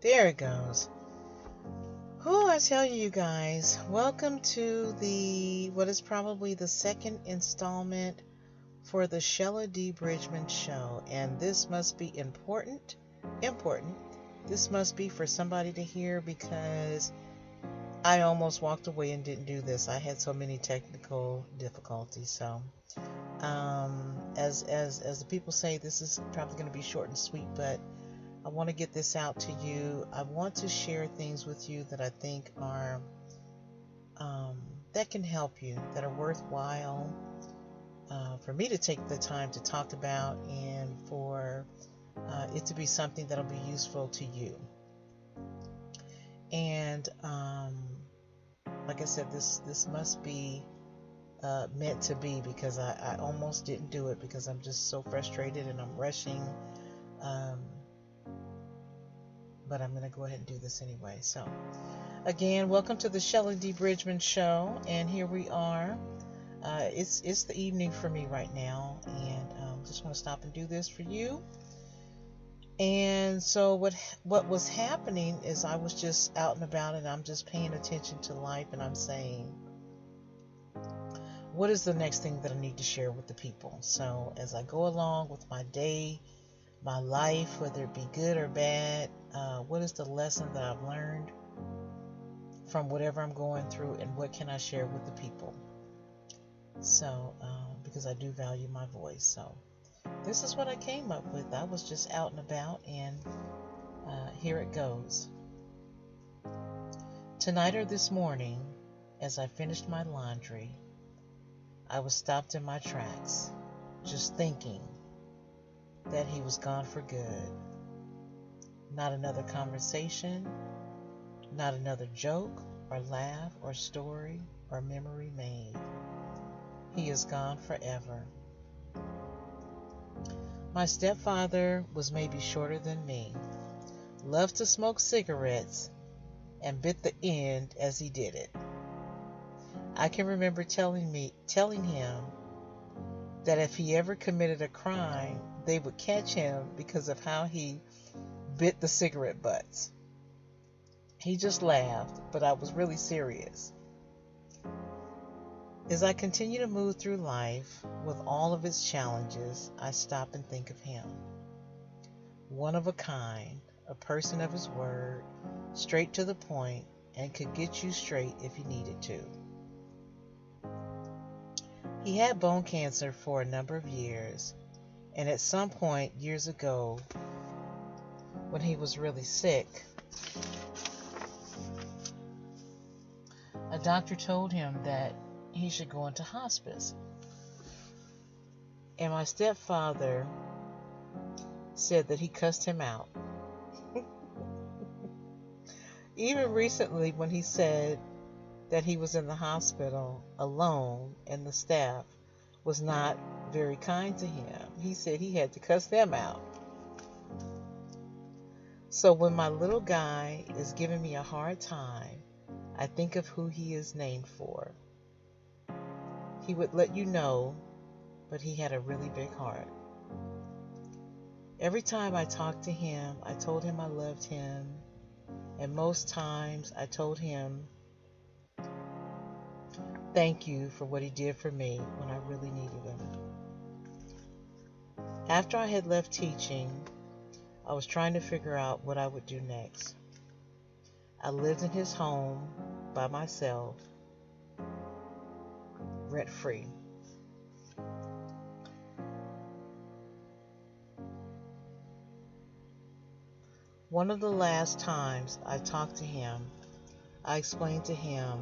There it goes. Who I tell you guys, welcome to what is probably the second installment for the Shella D. Bridgman Show. And this must be important. This must be for somebody to hear because I almost walked away and didn't do this. I had so many technical difficulties. So, as the people say, this is probably going to be short and sweet, but I want to get this out to you. I want to share things with you that I think are that can help you, that are worthwhile for me to take the time to talk about, and for it to be something that'll be useful to you. And like I said, this must be meant to be, because I almost didn't do it because I'm just so frustrated and I'm rushing. But I'm going to go ahead and do this anyway. So, again, welcome to the Shella D. Bridgman Show, and here we are. It's the evening for me right now, and just want to stop and do this for you. And so what was happening is I was just out and about, and I'm just paying attention to life, and I'm saying, what is the next thing that I need to share with the people? So as I go along with my day, my life, whether it be good or bad, what is the lesson that I've learned from whatever I'm going through, and what can I share with the people? So, because I do value my voice. So, this is what I came up with. I was just out and about, and here it goes. Tonight or this morning, as I finished my laundry, I was stopped in my tracks, just thinking that he was gone for good. Not another conversation, not another joke or laugh or story or memory made. He is gone forever. My stepfather was maybe shorter than me, loved to smoke cigarettes, and bit the end as he did it. I can remember telling him that if he ever committed a crime, they would catch him because of how he bit the cigarette butts. He just laughed, but I was really serious. As I continue to move through life with all of its challenges, I stop and think of him. One of a kind, a person of his word, straight to the point, and could get you straight if he needed to. He had bone cancer for a number of years, and at some point years ago, when he was really sick, a doctor told him that he should go into hospice. And my stepfather said that he cussed him out. Even recently, when he said that he was in the hospital alone and the staff was not very kind to him, he said he had to cuss them out. So when my little guy is giving me a hard time, I think of who he is named for. He would let you know, but he had a really big heart. Every time I talked to him, I told him I loved him, and most times I told him thank you for what he did for me when I really needed him. After I had left teaching, I was trying to figure out what I would do next. I lived in his home by myself, rent-free. One of the last times I talked to him, I explained to him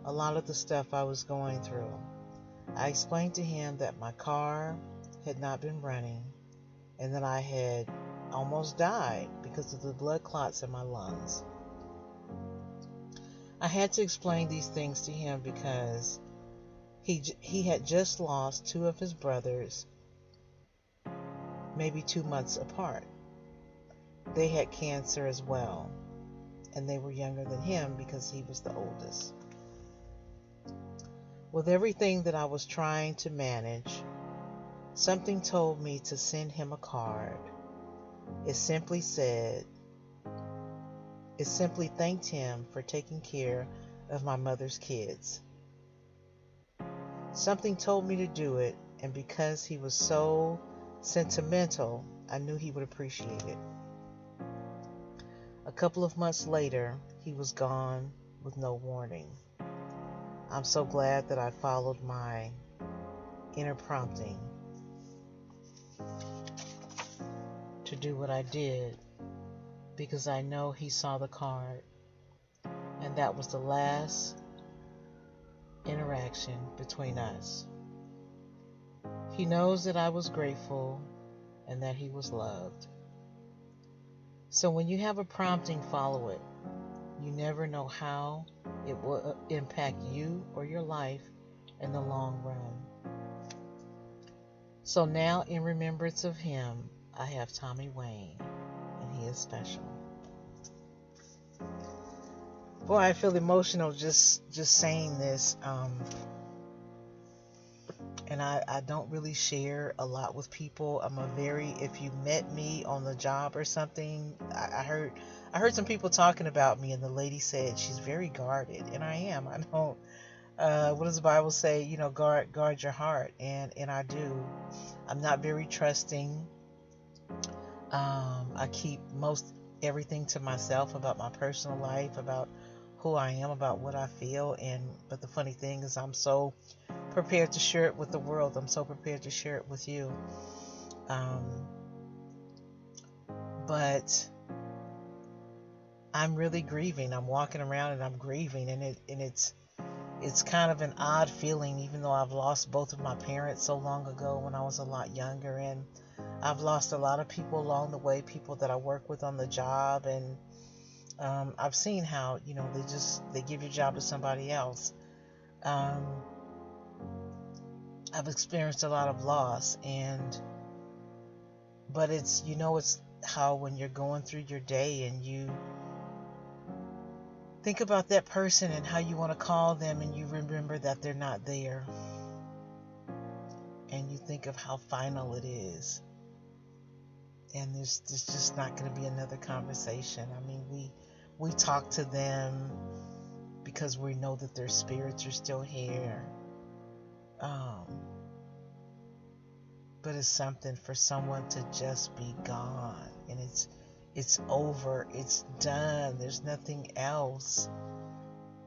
a lot of the stuff I was going through. I explained to him that my car had not been running and that I had almost died because of the blood clots in my lungs. I had to explain these things to him because he had just lost two of his brothers, maybe 2 months apart. They had cancer as well, and they were younger than him because he was the oldest. With everything that I was trying to manage, something told me to send him a card. It simply said, It simply thanked him for taking care of my mother's kids. Something told me to do it, and because he was so sentimental, I knew he would appreciate it. A couple of months later, he was gone with no warning. I'm so glad that I followed my inner prompting to do what I did, because I know he saw the card, and that was the last interaction between us. He knows that I was grateful and that he was loved. So when you have a prompting, follow it. You never know how it will impact you or your life in the long run. So now, in remembrance of him, I have Tommy Wayne, and he is special. Boy, I feel emotional just saying this. And I don't really share a lot with people. If you met me on the job or something, I heard some people talking about me, and the lady said she's very guarded, and I am. I don't. What does the Bible say? Guard your heart, and I do. I'm not very trusting. I keep most everything to myself about my personal life, about who I am, about what I feel, but the funny thing is, I'm so prepared to share it with the world. I'm so prepared to share it with you. But I'm really grieving. I'm walking around and I'm grieving, and it's kind of an odd feeling, even though I've lost both of my parents so long ago when I was a lot younger, and I've lost a lot of people along the way, people that I work with on the job, and I've seen how they give your job to somebody else. I've experienced a lot of loss, but it's how when you're going through your day and you think about that person and how you want to call them, and you remember that they're not there, and you think of how final it is, and there's just not going to be another conversation. I mean, we talk to them because we know that their spirits are still here. But it's something for someone to just be gone, and it's over, it's done, there's nothing else.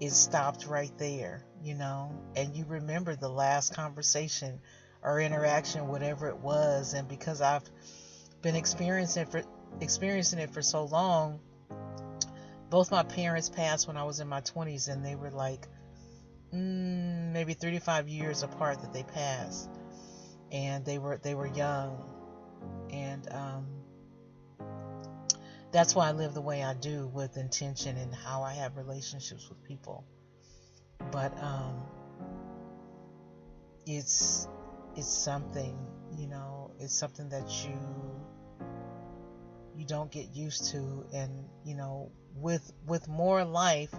It stopped right there, and you remember the last conversation or interaction, whatever it was. And because I've been experiencing it for so long, both my parents passed when I was in my 20s, and they were like maybe 35 years apart that they passed, and they were young, and that's why I live the way I do, with intention and how I have relationships with people. But it's something, it's something that you don't get used to, and with more life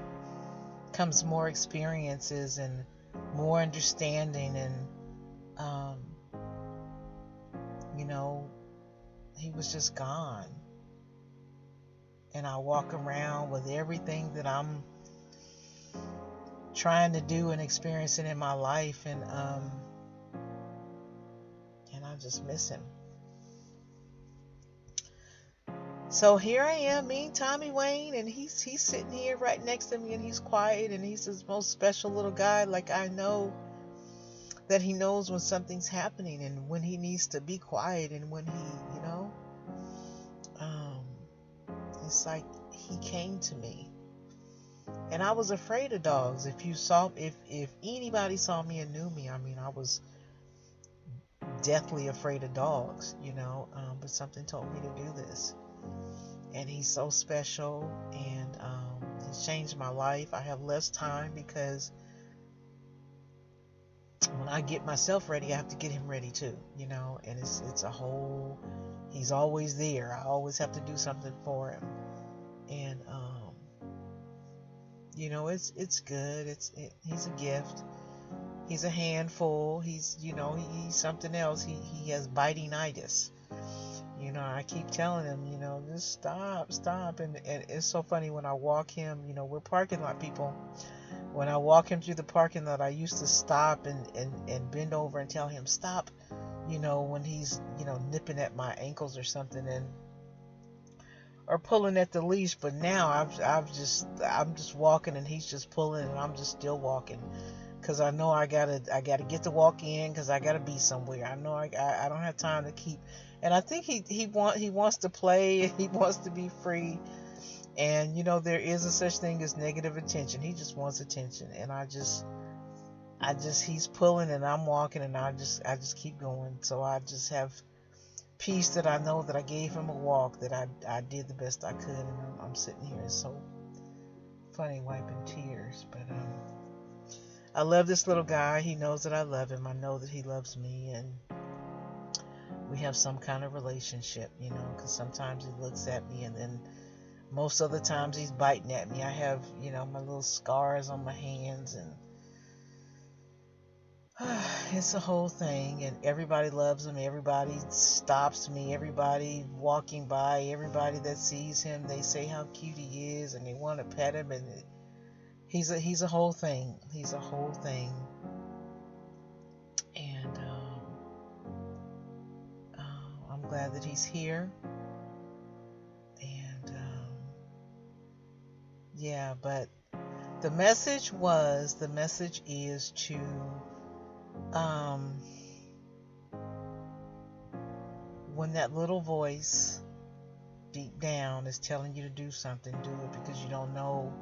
comes more experiences and more understanding, and he was just gone, and I walk around with everything that I'm trying to do and experiencing in my life, and I just miss him. So here I am, me, Tommy Wayne, and he's sitting here right next to me, and he's quiet, and he's the most special little guy. Like, I know that he knows when something's happening and when he needs to be quiet, and when he, it's like he came to me. And I was afraid of dogs. If anybody saw me and knew me, I was deathly afraid of dogs, but something told me to do this. And he's so special, and he's changed my life. I have less time because when I get myself ready, I have to get him ready too, and it's a whole, he's always there. I always have to do something for him. And it's good. He's a gift. He's a handful. He's something else. He has bitinitis. I keep telling him, just stop. And it's so funny when I walk him, we're parking lot people. When I walk him through the parking lot, I used to stop and bend over and tell him stop, when he's, nipping at my ankles or something, or pulling at the leash. But now I'm just walking and he's just pulling and I'm just still walking, because I know I gotta get to walk in, because I gotta be somewhere. I know I don't have time to keep. And I think he wants to play. He wants to be free. And there is a such thing as negative attention. He just wants attention, and I just he's pulling and I'm walking, and I just keep going. So I just have peace that I know that I gave him a walk, that I did the best I could, and I'm sitting here. It's so funny wiping tears, but I love this little guy. He knows that I love him. I know that he loves me, and we have some kind of relationship, because sometimes he looks at me, and then most of the times he's biting at me. I have, my little scars on my hands, and it's a whole thing. And everybody loves him. Everybody stops me. Everybody walking by, everybody that sees him, they say how cute he is, and they want to pet him. And he's a whole thing. He's a whole thing. And I'm glad that he's here. Yeah, but the message is to when that little voice deep down is telling you to do something, do it, because you don't know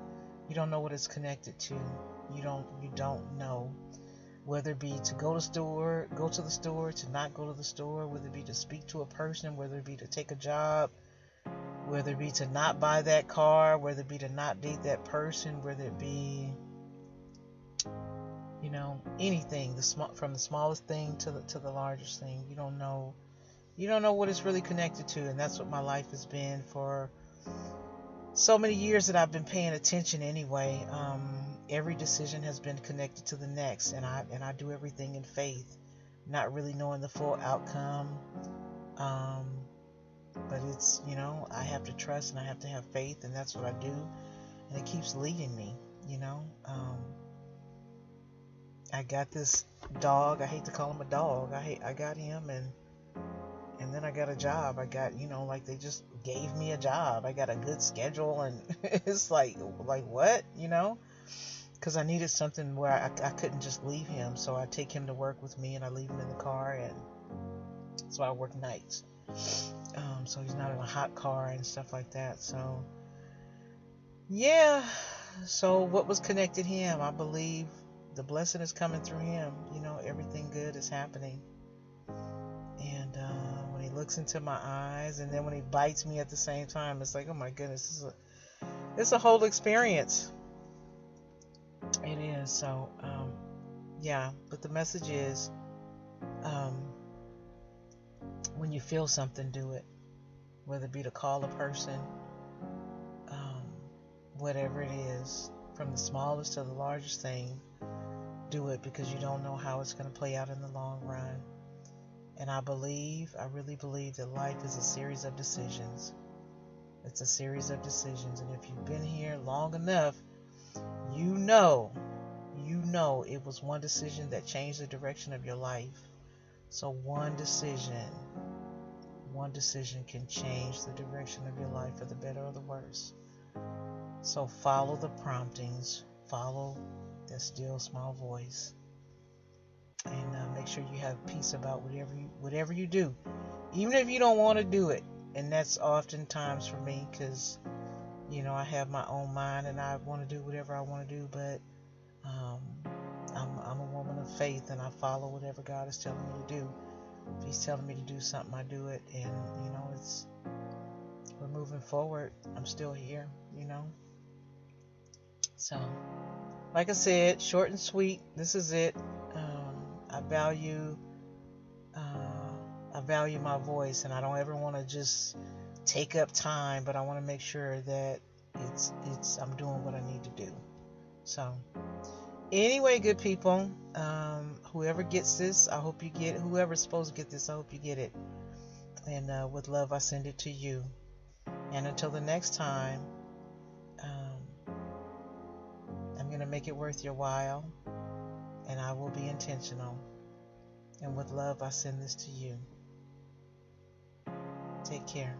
what it's connected to. You don't know, whether it be to go to the store, to not go to the store, whether it be to speak to a person, whether it be to take a job, whether it be to not buy that car, whether it be to not date that person, whether it be, anything, from the smallest thing to the largest thing. You don't know what it's really connected to. And that's what my life has been for so many years that I've been paying attention anyway. Every decision has been connected to the next, and I do everything in faith, not really knowing the full outcome. But it's, I have to trust and I have to have faith, and that's what I do. And it keeps leading me, I got this dog. I hate to call him a dog. I got him, and then I got a job. I got, like they just gave me a job. I got a good schedule, and it's like what, because I needed something where I couldn't just leave him. So I take him to work with me, and I leave him in the car, and so I work nights. So he's not in a hot car and stuff like that. So yeah, so what was connected him? I believe the blessing is coming through him. Everything good is happening. And when he looks into my eyes, and then when he bites me at the same time, it's like, oh my goodness, it's a whole experience. It is. So yeah, but the message is, when you feel something, do it. Whether it be to call a person, whatever it is, from the smallest to the largest thing, do it, because you don't know how it's going to play out in the long run. And I really believe that life is a series of decisions. It's a series of decisions. And if you've been here long enough, you know it was one decision that changed the direction of your life. So one decision can change the direction of your life for the better or the worse. So follow the promptings, follow that still small voice, and make sure you have peace about whatever you do, even if you don't want to do it. And that's oftentimes for me, because I have my own mind and I want to do whatever I want to do, but I'm a woman of faith, and I follow whatever God is telling me to do. If he's telling me to do something, I do it. And we're moving forward. I'm still here, So like I said, short and sweet, this is it. I value my voice, and I don't ever want to just take up time, but I want to make sure that I'm doing what I need to do. So anyway, good people, whoever gets this, I hope you get it. Whoever's supposed to get this, I hope you get it. And with love, I send it to you. And until the next time, I'm going to make it worth your while, and I will be intentional. And with love, I send this to you. Take care.